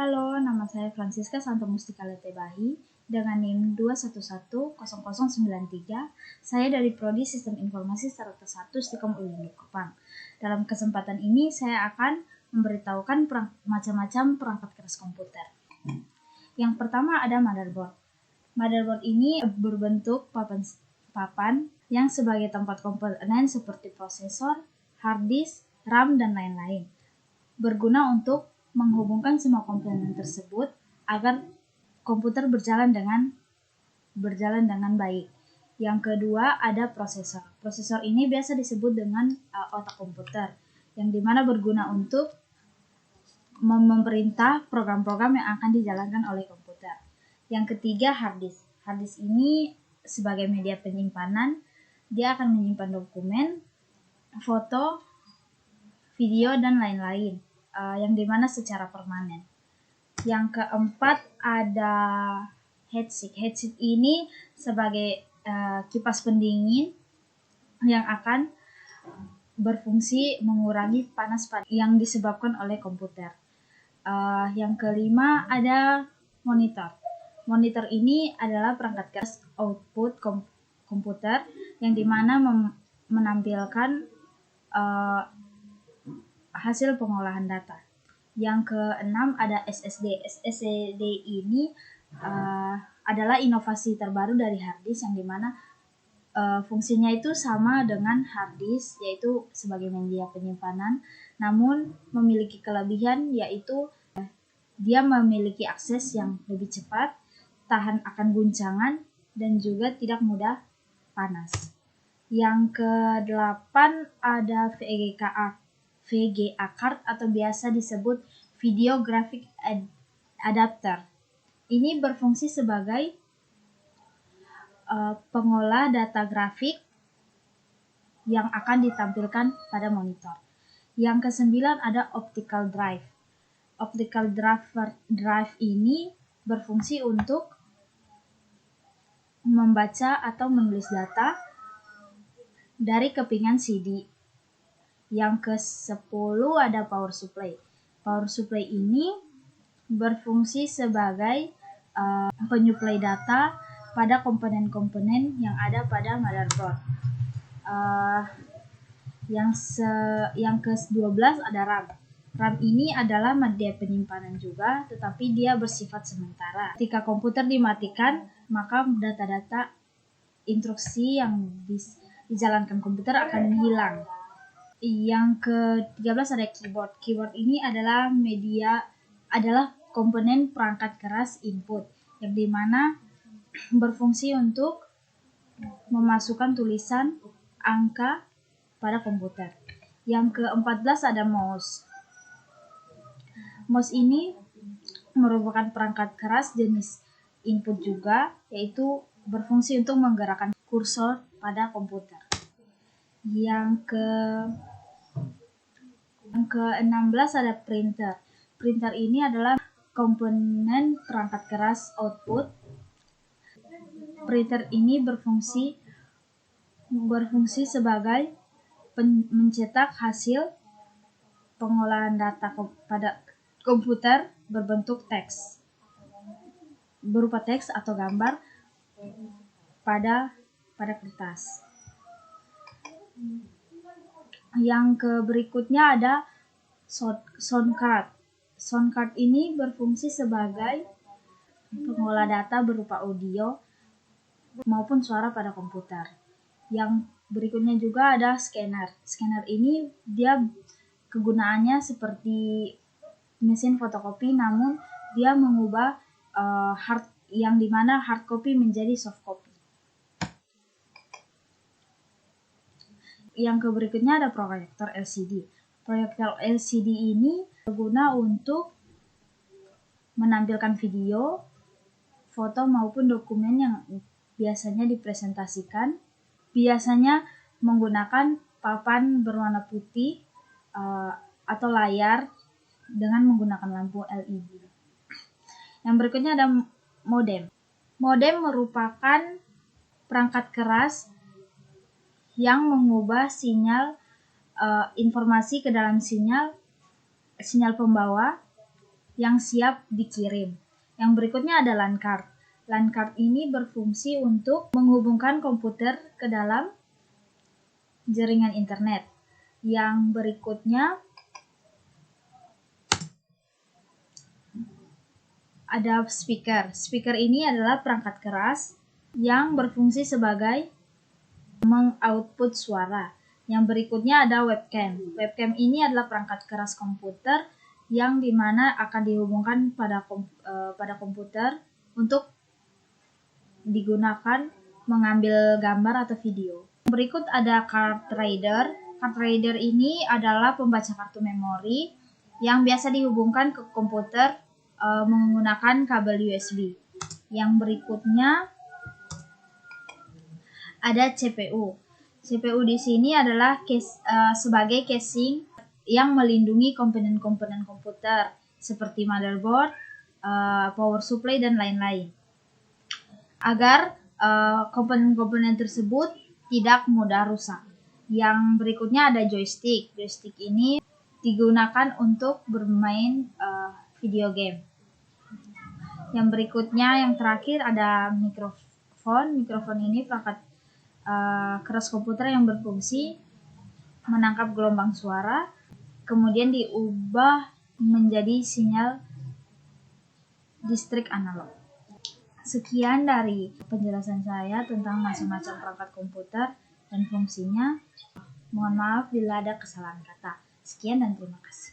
Halo, nama saya Francisca Santo Mustika Letebahi dengan NIM 2110093. Saya dari Prodi Sistem Informasi Strata 1 Stikom UIN Kupang. Dalam kesempatan ini saya akan memberitahukan macam-macam perangkat keras komputer. Yang pertama ada motherboard. Motherboard ini berbentuk papan yang sebagai tempat komponen seperti prosesor, hard disk, RAM, dan lain-lain. Berguna untuk menghubungkan semua komponen tersebut agar komputer berjalan dengan baik. Yang kedua ada prosesor. Prosesor ini biasa disebut dengan otak komputer, yang dimana berguna untuk memerintah program-program yang akan dijalankan oleh komputer. Yang ketiga hard disk. Hard disk ini sebagai media penyimpanan, dia akan menyimpan dokumen, foto, video, dan lain-lain. Yang dimana secara permanen. Yang keempat ada heatsink. Heatsink ini sebagai kipas pendingin yang akan berfungsi mengurangi panas yang disebabkan oleh komputer. Yang kelima ada monitor. Monitor ini adalah perangkat keras output komputer yang dimana menampilkan hasil pengolahan data. Yang keenam ada SSD. SSD ini adalah inovasi terbaru dari hard disk yang dimana fungsinya itu sama dengan hard disk, yaitu sebagai media penyimpanan, namun memiliki kelebihan yaitu dia memiliki akses yang lebih cepat, tahan akan guncangan, dan juga tidak mudah panas. Yang kedelapan ada VGA card atau biasa disebut Video Graphic Adapter. Ini berfungsi sebagai pengolah data grafik yang akan ditampilkan pada monitor. Yang kesembilan ada optical drive. Optical drive ini berfungsi untuk membaca atau menulis data dari kepingan CD. Yang ke-10 ada power supply. Power supply ini berfungsi sebagai penyuplai data pada komponen-komponen yang ada pada motherboard. Yang ke-12 ada RAM. RAM ini adalah media penyimpanan juga, tetapi dia bersifat sementara. Ketika komputer dimatikan, maka data-data instruksi yang dijalankan komputer akan hilang. Yang ke-13 ada keyboard. Keyboard ini adalah komponen perangkat keras input, yang dimana berfungsi untuk memasukkan tulisan angka pada komputer. Yang ke-14 ada mouse. Mouse ini merupakan perangkat keras jenis input juga, yaitu berfungsi untuk menggerakkan kursor pada komputer. Yang ke-16 ada printer. Printer ini adalah komponen perangkat keras output. Printer ini berfungsi sebagai mencetak hasil pengolahan data pada komputer berbentuk teks, berupa teks atau gambar pada kertas. Yang berikutnya ada sound card. Sound card ini berfungsi sebagai pengolah data berupa audio maupun suara pada komputer. Yang berikutnya juga ada scanner. Scanner ini dia kegunaannya seperti mesin fotokopi, namun dia mengubah yang dimana hard copy menjadi soft copy. Yang berikutnya ada proyektor LCD. Proyektor LCD ini berguna untuk menampilkan video, foto maupun dokumen yang biasanya dipresentasikan. Biasanya menggunakan papan berwarna putih atau layar dengan menggunakan lampu LED. Yang berikutnya ada modem. Modem merupakan perangkat keras yang mengubah informasi ke dalam sinyal pembawa yang siap dikirim. Yang berikutnya ada LAN card. LAN card ini berfungsi untuk menghubungkan komputer ke dalam jaringan internet. Yang berikutnya ada speaker. Speaker ini adalah perangkat keras yang berfungsi sebagai mengoutput suara. Yang berikutnya ada webcam. Webcam ini adalah perangkat keras komputer yang dimana akan dihubungkan pada komputer untuk digunakan mengambil gambar atau video. Berikut ada card reader. Card reader ini adalah pembaca kartu memori yang biasa dihubungkan ke komputer menggunakan kabel USB. Yang berikutnya ada CPU. CPU di sini adalah sebagai casing yang melindungi komponen-komponen komputer seperti motherboard, power supply dan lain-lain. Agar komponen-komponen tersebut tidak mudah rusak. Yang berikutnya ada joystick. Joystick ini digunakan untuk bermain video game. Yang berikutnya, yang terakhir ada mikrofon. Mikrofon ini perangkat keras komputer yang berfungsi menangkap gelombang suara, kemudian diubah menjadi sinyal distrik analog. Sekian dari penjelasan saya tentang macam-macam perangkat komputer dan fungsinya. Mohon maaf bila ada kesalahan kata. Sekian dan terima kasih.